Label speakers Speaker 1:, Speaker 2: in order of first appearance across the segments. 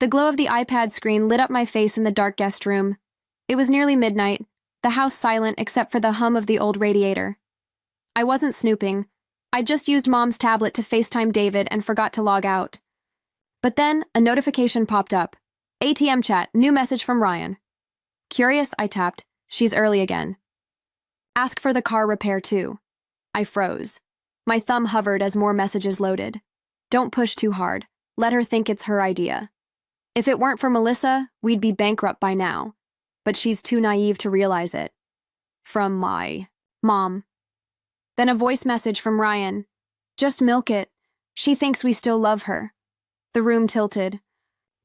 Speaker 1: The glow of the iPad screen lit up my face in the dark guest room. It was nearly midnight, the house silent except for the hum of the old radiator. I wasn't snooping. I just used Mom's tablet to FaceTime David and forgot to log out. But then, a notification popped up. ATM chat, new message from Ryan. Curious, I tapped. She's early again. Ask for the car repair too. I froze. My thumb hovered as more messages loaded. Don't push too hard. Let her think it's her idea. If it weren't for Melissa, we'd be bankrupt by now. But she's too naive to realize it. From my mom. Then a voice message from Ryan. Just milk it. She thinks we still love her. The room tilted.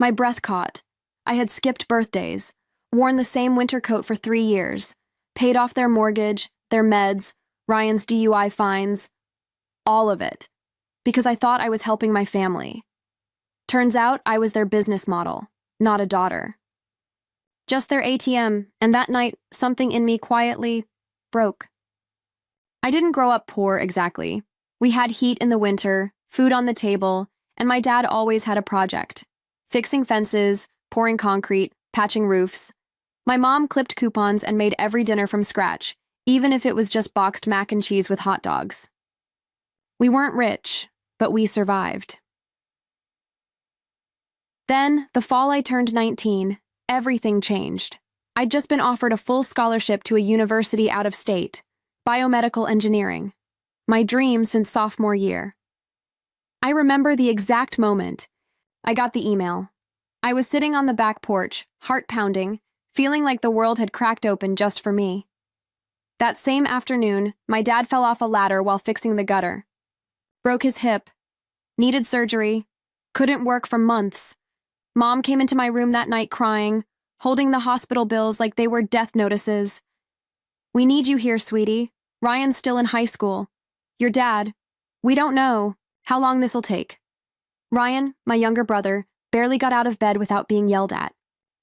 Speaker 1: My breath caught. I had skipped birthdays, worn the same winter coat for 3 years, paid off their mortgage, their meds, Ryan's DUI fines, all of it, because I thought I was helping my family. Turns out I was their business model, not a daughter. Just their ATM, and that night, something in me quietly broke. I didn't grow up poor exactly. We had heat in the winter, food on the table, and my dad always had a project. Fixing fences, pouring concrete, patching roofs. My mom clipped coupons and made every dinner from scratch, even if it was just boxed mac and cheese with hot dogs. We weren't rich, but we survived. Then, the fall I turned 19, everything changed. I'd just been offered a full scholarship to a university out of state, biomedical engineering. My dream since sophomore year. I remember the exact moment. I got the email. I was sitting on the back porch, heart pounding, feeling like the world had cracked open just for me. That same afternoon, my dad fell off a ladder while fixing the gutter. Broke his hip. Needed surgery. Couldn't work for months. Mom came into my room that night crying, holding the hospital bills like they were death notices. We need you here, sweetie. Ryan's still in high school. Your dad. We don't know how long this'll take. Ryan, my younger brother, barely got out of bed without being yelled at.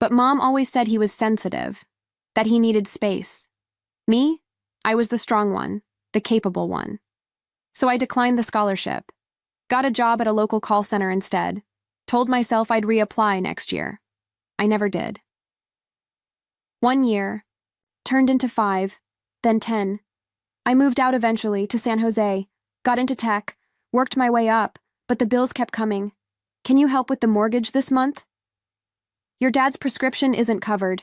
Speaker 1: But Mom always said he was sensitive, that he needed space. Me? I was the strong one, the capable one. So I declined the scholarship. Got a job at a local call center instead. Told myself I'd reapply next year. I never did. 1 year. Turned into 5, then 10. I moved out eventually to San Jose, got into tech, worked my way up, but the bills kept coming. Can you help with the mortgage this month? Your dad's prescription isn't covered.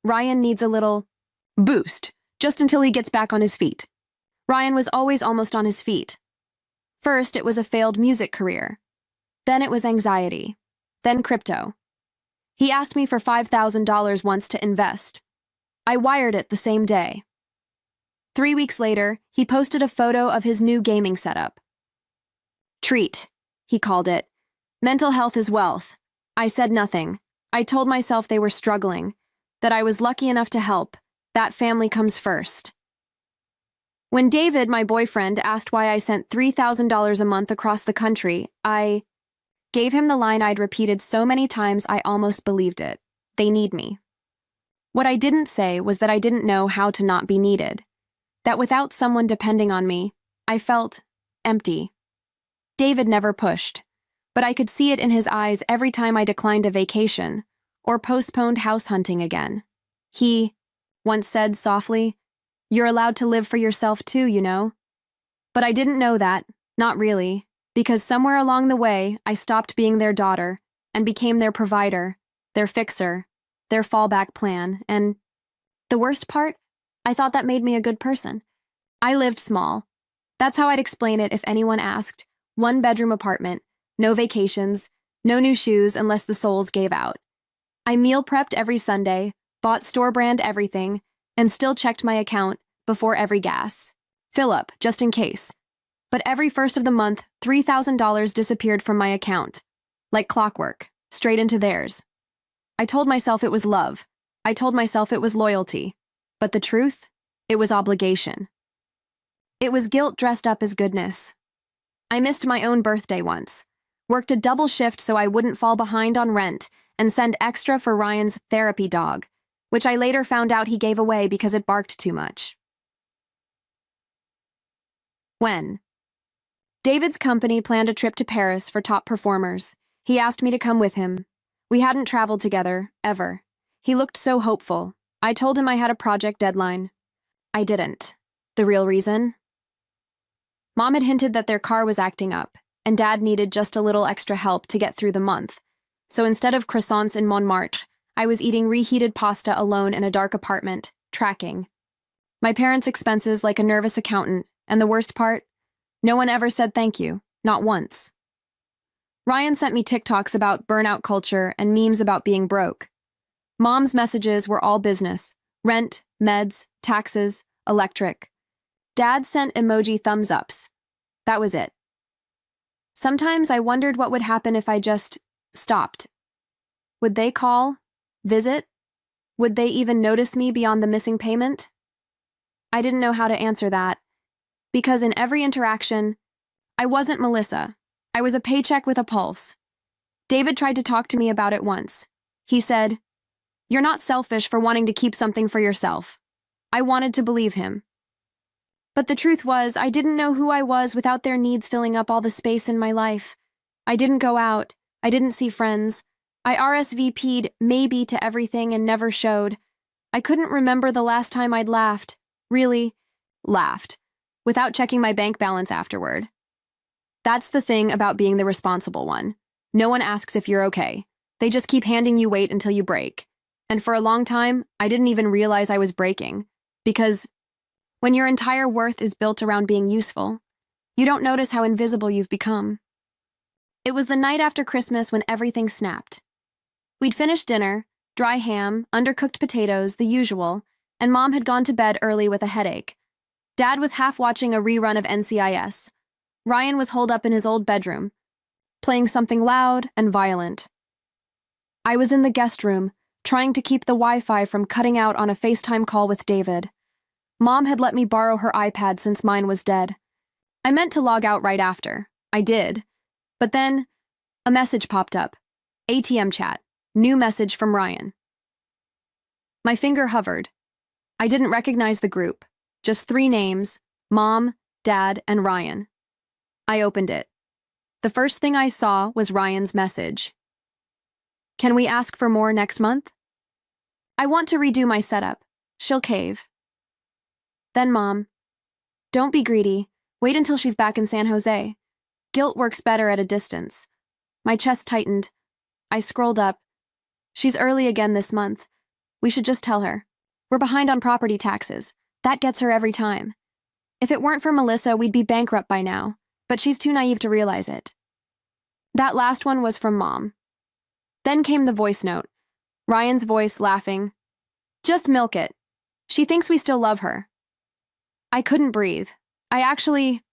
Speaker 1: Ryan needs a little boost, just until he gets back on his feet. Ryan was always almost on his feet. First, it was a failed music career. Then it was anxiety. Then crypto. He asked me for $5,000 once to invest. I wired it the same day. 3 weeks later, he posted a photo of his new gaming setup. Treat, he called it. Mental health is wealth. I said nothing. I told myself they were struggling, that I was lucky enough to help. That family comes first. When David, my boyfriend, asked why I sent $3,000 a month across the country, I gave him the line I'd repeated so many times I almost believed it. They need me. What I didn't say was that I didn't know how to not be needed. That without someone depending on me, I felt empty. David never pushed, but I could see it in his eyes every time I declined a vacation or postponed house hunting again. He once said softly, "You're allowed to live for yourself too, you know." But I didn't know that, not really, because somewhere along the way, I stopped being their daughter and became their provider, their fixer, their fallback plan, and the worst part, I thought that made me a good person. I lived small. That's how I'd explain it if anyone asked. 1-bedroom apartment, no vacations, no new shoes unless the soles gave out. I meal prepped every Sunday, bought store-brand everything, and still checked my account before every gas. Fill up, just in case. But every first of the month, $3,000 disappeared from my account. Like clockwork, straight into theirs. I told myself it was love. I told myself it was loyalty. But the truth? It was obligation. It was guilt dressed up as goodness. I missed my own birthday once. Worked a double shift so I wouldn't fall behind on rent and send extra for Ryan's therapy dog, which I later found out he gave away because it barked too much. When? David's company planned a trip to Paris for top performers. He asked me to come with him. We hadn't traveled together, ever. He looked so hopeful. I told him I had a project deadline. I didn't. The real reason? Mom had hinted that their car was acting up, and Dad needed just a little extra help to get through the month. So instead of croissants in Montmartre, I was eating reheated pasta alone in a dark apartment, tracking my parents' expenses like a nervous accountant, and the worst part? No one ever said thank you, not once. Ryan sent me TikToks about burnout culture and memes about being broke. Mom's messages were all business: rent, meds, taxes, electric. Dad sent emoji thumbs ups. That was it. Sometimes I wondered what would happen if I just stopped. Would they call? Visit? Would they even notice me beyond the missing payment? I didn't know how to answer that, because in every interaction, I wasn't Melissa. I was a paycheck with a pulse. David tried to talk to me about it once. He said, "You're not selfish for wanting to keep something for yourself." I wanted to believe him. But the truth was, I didn't know who I was without their needs filling up all the space in my life. I didn't go out. I didn't see friends. I RSVP'd maybe to everything and never showed. I couldn't remember the last time I'd laughed. Really, laughed. Without checking my bank balance afterward. That's the thing about being the responsible one. No one asks if you're okay. They just keep handing you weight until you break. And for a long time, I didn't even realize I was breaking. Because when your entire worth is built around being useful, you don't notice how invisible you've become. It was the night after Christmas when everything snapped. We'd finished dinner, dry ham, undercooked potatoes, the usual, and Mom had gone to bed early with a headache. Dad was half watching a rerun of NCIS. Ryan was holed up in his old bedroom, playing something loud and violent. I was in the guest room, trying to keep the Wi-Fi from cutting out on a FaceTime call with David. Mom had let me borrow her iPad since mine was dead. I meant to log out right after. I did. But then, a message popped up. ATM chat. New message from Ryan. My finger hovered. I didn't recognize the group. Just 3 names: Mom, Dad, and Ryan. I opened it. The first thing I saw was Ryan's message. "Can we ask for more next month? I want to redo my setup. She'll cave." Then Mom, "Don't be greedy. Wait until she's back in San Jose. Guilt works better at a distance." My chest tightened. I scrolled up. "She's early again this month. We should just tell her. We're behind on property taxes. That gets her every time. If it weren't for Melissa, we'd be bankrupt by now, but she's too naive to realize it." That last one was from Mom. Then came the voice note. Ryan's voice laughing. "Just milk it. She thinks we still love her." I couldn't breathe. I actually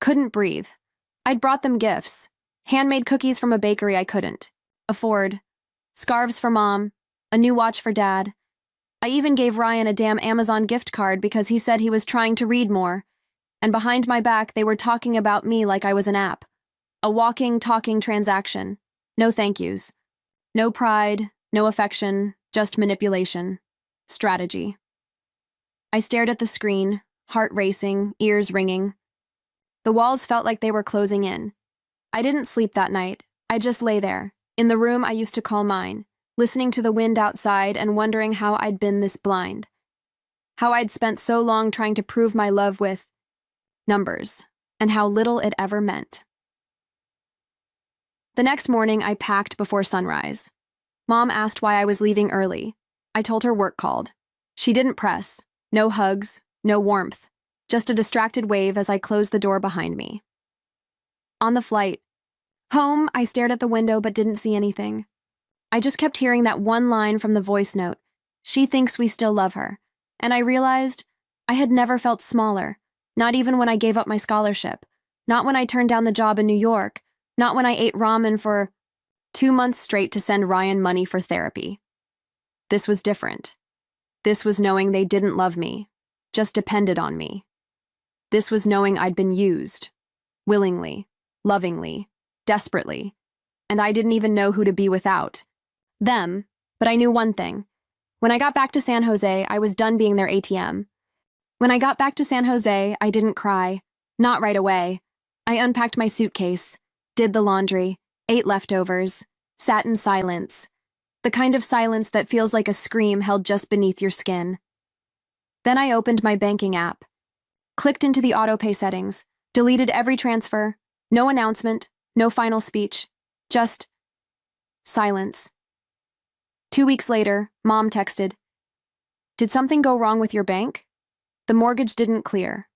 Speaker 1: couldn't breathe. I'd brought them gifts. Handmade cookies from a bakery I couldn't afford. Scarves for Mom. A new watch for Dad. I even gave Ryan a damn Amazon gift card because he said he was trying to read more. And behind my back, they were talking about me like I was an app. A walking, talking transaction. No thank yous. No pride, no affection, just manipulation. Strategy. I stared at the screen, heart racing, ears ringing. The walls felt like they were closing in. I didn't sleep that night. I just lay there, in the room I used to call mine, listening to the wind outside and wondering how I'd been this blind. How I'd spent so long trying to prove my love with numbers, and how little it ever meant. The next morning, I packed before sunrise. Mom asked why I was leaving early. I told her work called. She didn't press. No hugs, no warmth. Just a distracted wave as I closed the door behind me. On the flight home, I stared at the window but didn't see anything. I just kept hearing that one line from the voice note. She thinks we still love her. And I realized I had never felt smaller, not even when I gave up my scholarship, not when I turned down the job in New York, not when I ate ramen for 2 months straight to send Ryan money for therapy. This was different. This was knowing they didn't love me, just depended on me. This was knowing I'd been used, willingly, lovingly, desperately, and I didn't even know who to be without them. But I knew one thing. When I got back to San Jose, I was done being their ATM. When I got back to San Jose, I didn't cry. Not right away. I unpacked my suitcase, did the laundry, ate leftovers, Sat in silence, the kind of silence that feels like a scream held just beneath your skin. Then I opened my banking app, clicked into the autopay settings, deleted every transfer, no announcement, no final speech, just silence. 2 weeks later, Mom texted, "Did something go wrong with your bank? The mortgage didn't clear."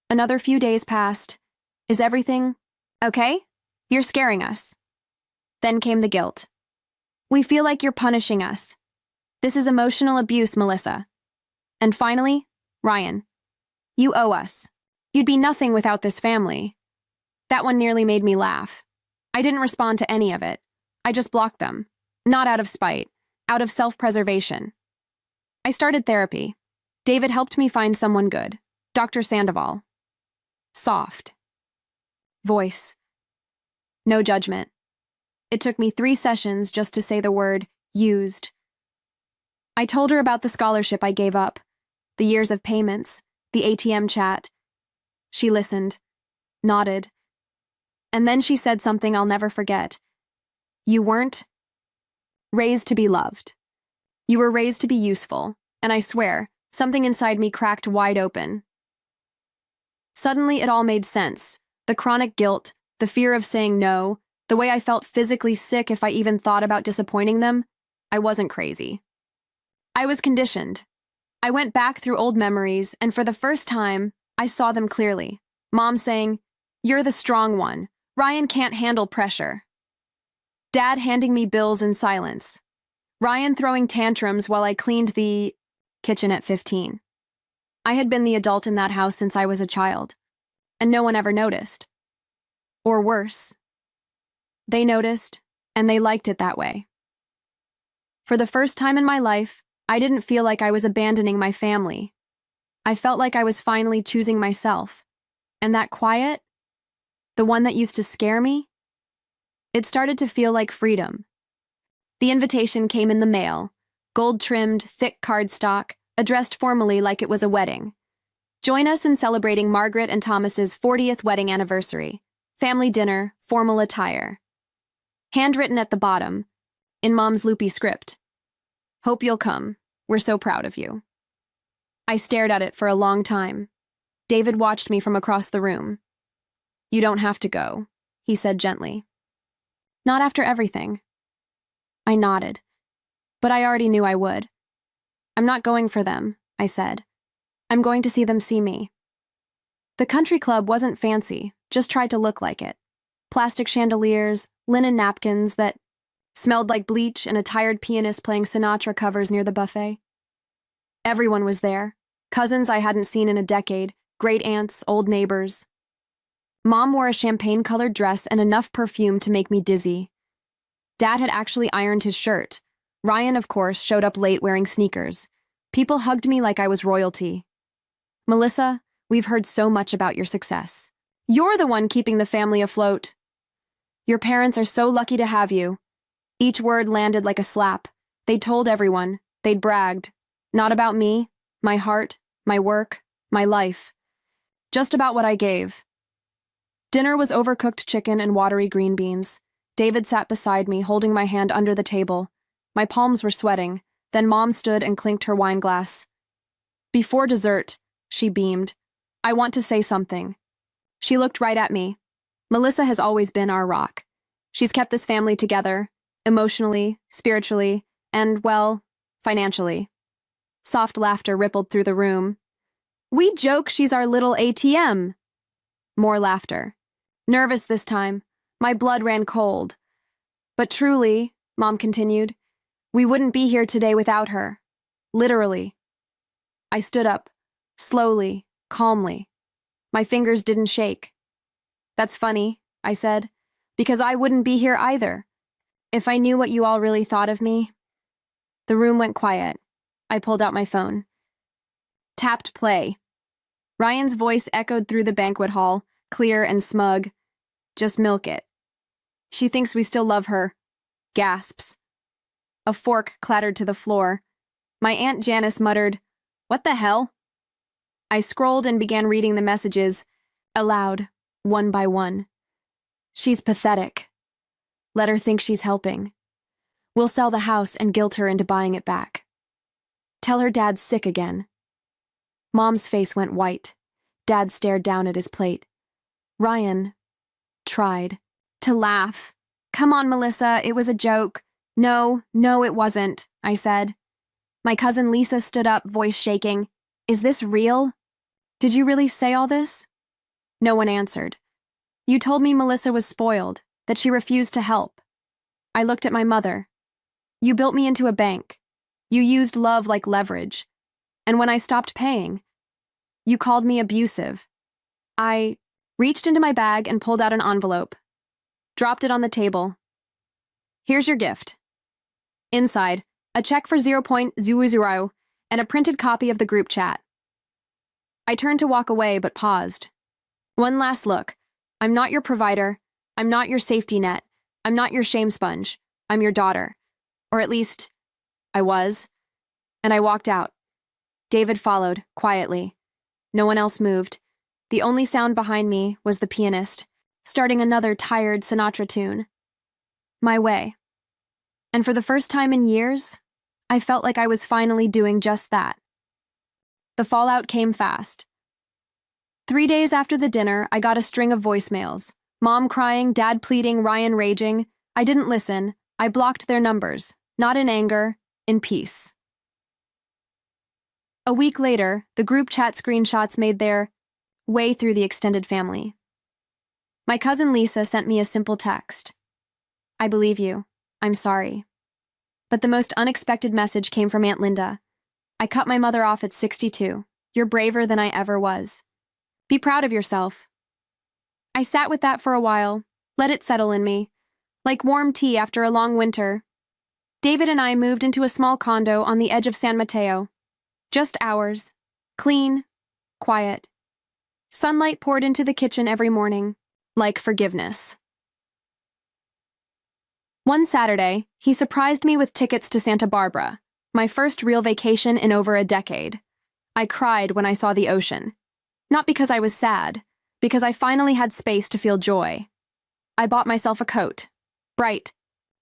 Speaker 1: Another few days passed. "Is everything okay? You're scaring us." Then came the guilt. "We feel like you're punishing us. This is emotional abuse, Melissa." And finally, Ryan. "You owe us. You'd be nothing without this family." That one nearly made me laugh. I didn't respond to any of it. I just blocked them. Not out of spite, out of self-preservation. I started therapy. David helped me find someone good. Dr. Sandoval. Soft. Voice. No judgment. It took me 3 sessions just to say the word used. I told her about the scholarship I gave up, the years of payments, the ATM chat. She listened, nodded, and then she said something I'll never forget. "You weren't raised to be loved. You were raised to be useful," and I swear, something inside me cracked wide open. Suddenly, it all made sense. The chronic guilt, the fear of saying no, the way I felt physically sick if I even thought about disappointing them. I wasn't crazy. I was conditioned. I went back through old memories, and for the first time, I saw them clearly. Mom saying, "You're the strong one. Ryan can't handle pressure." Dad handing me bills in silence. Ryan throwing tantrums while I cleaned the kitchen at 15. I had been the adult in that house since I was a child, and no one ever noticed. Or worse, they noticed, and they liked it that way. For the first time in my life, I didn't feel like I was abandoning my family. I felt like I was finally choosing myself. And that quiet, the one that used to scare me, it started to feel like freedom. The invitation came in the mail, gold-trimmed, thick cardstock, addressed formally like it was a wedding. "Join us in celebrating Margaret and Thomas's 40th wedding anniversary. Family dinner, formal attire." Handwritten at the bottom, in Mom's loopy script. "Hope you'll come. We're so proud of you." I stared at it for a long time. David watched me from across the room. "You don't have to go," he said gently. "Not after everything." I nodded, but I already knew I would. "I'm not going for them," I said. "I'm going to see them see me." The country club wasn't fancy, just tried to look like it. Plastic chandeliers, linen napkins that smelled like bleach, and a tired pianist playing Sinatra covers near the buffet. Everyone was there. Cousins I hadn't seen in a decade, great aunts, old neighbors. Mom wore a champagne-colored dress and enough perfume to make me dizzy. Dad had actually ironed his shirt. Ryan, of course, showed up late wearing sneakers. People hugged me like I was royalty. "Melissa, we've heard so much about your success. You're the one keeping the family afloat. Your parents are so lucky to have you." Each word landed like a slap. They'd told everyone. They'd bragged. Not about me, my heart, my work, my life. Just about what I gave. Dinner was overcooked chicken and watery green beans. David sat beside me, holding my hand under the table. My palms were sweating. Then Mom stood and clinked her wine glass. "Before dessert," she beamed, "I want to say something." She looked right at me. "Melissa has always been our rock. She's kept this family together, emotionally, spiritually, and, well, financially." Soft laughter rippled through the room. "We joke she's our little ATM." More laughter. Nervous this time. My blood ran cold. "But truly," Mom continued, "we wouldn't be here today without her. Literally." I stood up, slowly, calmly. My fingers didn't shake. "That's funny," I said, "because I wouldn't be here either. If I knew what you all really thought of me." The room went quiet. I pulled out my phone. Tapped play. Ryan's voice echoed through the banquet hall, clear and smug. "Just milk it. She thinks we still love her." Gasps. A fork clattered to the floor. My Aunt Janice muttered, "What the hell?" I scrolled and began reading the messages, aloud, one by one. "She's pathetic. Let her think she's helping. We'll sell the house and guilt her into buying it back. Tell her Dad's sick again. Mom's face went white. Dad stared down at his plate. Ryan tried to laugh. Come on, Melissa, it was a joke. No, it wasn't, I said. My cousin Lisa stood up, voice shaking. Is this real? Did you really say all this? No one answered. You told me Melissa was spoiled, that she refused to help. I looked at my mother. You built me into a bank. You used love like leverage. And when I stopped paying, you called me abusive. I reached into my bag and pulled out an envelope. Dropped it on the table. Here's your gift. Inside, a check for 0.00 and a printed copy of the group chat. I turned to walk away but paused. One last look. I'm not your provider. I'm not your safety net. I'm not your shame sponge. I'm your daughter. Or at least, I was. And I walked out. David followed, quietly. No one else moved. The only sound behind me was the pianist, starting another tired Sinatra tune. My way. And for the first time in years, I felt like I was finally doing just that. The fallout came fast. 3 days after the dinner, I got a string of voicemails. Mom crying, Dad pleading, Ryan raging. I didn't listen. I blocked their numbers, not in anger, in peace. A week later, the group chat screenshots made their way through the extended family. My cousin Lisa sent me a simple text. I believe you. I'm sorry. But the most unexpected message came from Aunt Linda. I cut my mother off at 62. You're braver than I ever was. Be proud of yourself. I sat with that for a while, let it settle in me, like warm tea after a long winter. David and I moved into a small condo on the edge of San Mateo. Just ours. Clean, quiet. Sunlight poured into the kitchen every morning, like forgiveness. One Saturday, he surprised me with tickets to Santa Barbara, my first real vacation in over a decade. I cried when I saw the ocean. Not because I was sad, because I finally had space to feel joy. I bought myself a coat. Bright.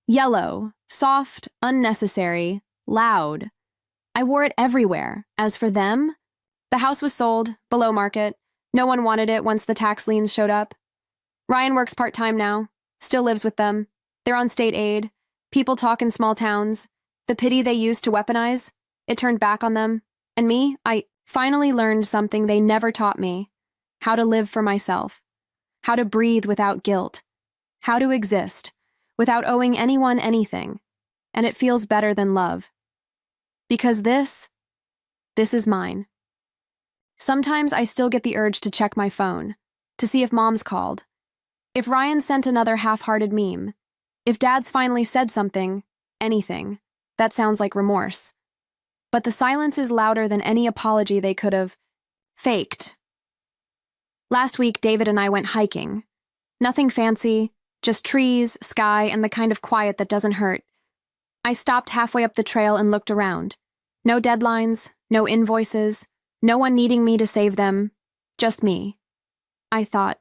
Speaker 1: Yellow. Soft. Unnecessary. Loud. I wore it everywhere. As for them, the house was sold, below market. No one wanted it once the tax liens showed up. Ryan works part-time now, still lives with them. They're on state aid. People talk in small towns. The pity they used to weaponize, it turned back on them. And me, I finally learned something they never taught me. How to live for myself. How to breathe without guilt. How to exist without owing anyone anything. And it feels better than love. Because this is mine. Sometimes I still get the urge to check my phone, to see if Mom's called. If Ryan sent another half-hearted meme. If Dad's finally said something, anything, that sounds like remorse. But the silence is louder than any apology they could have faked. Last week, David and I went hiking. Nothing fancy, just trees, sky, and the kind of quiet that doesn't hurt. I stopped halfway up the trail and looked around. No deadlines, no invoices, no one needing me to save them, just me. I thought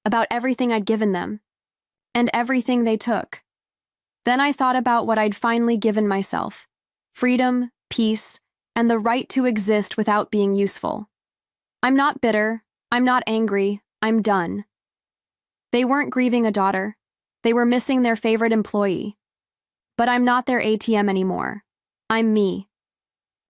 Speaker 1: about everything I'd given them, and everything they took. Then I thought about what I'd finally given myself: freedom, peace, and the right to exist without being useful. I'm not bitter, I'm not angry, I'm done. They weren't grieving a daughter. They were missing their favorite employee. But I'm not their ATM anymore. I'm me.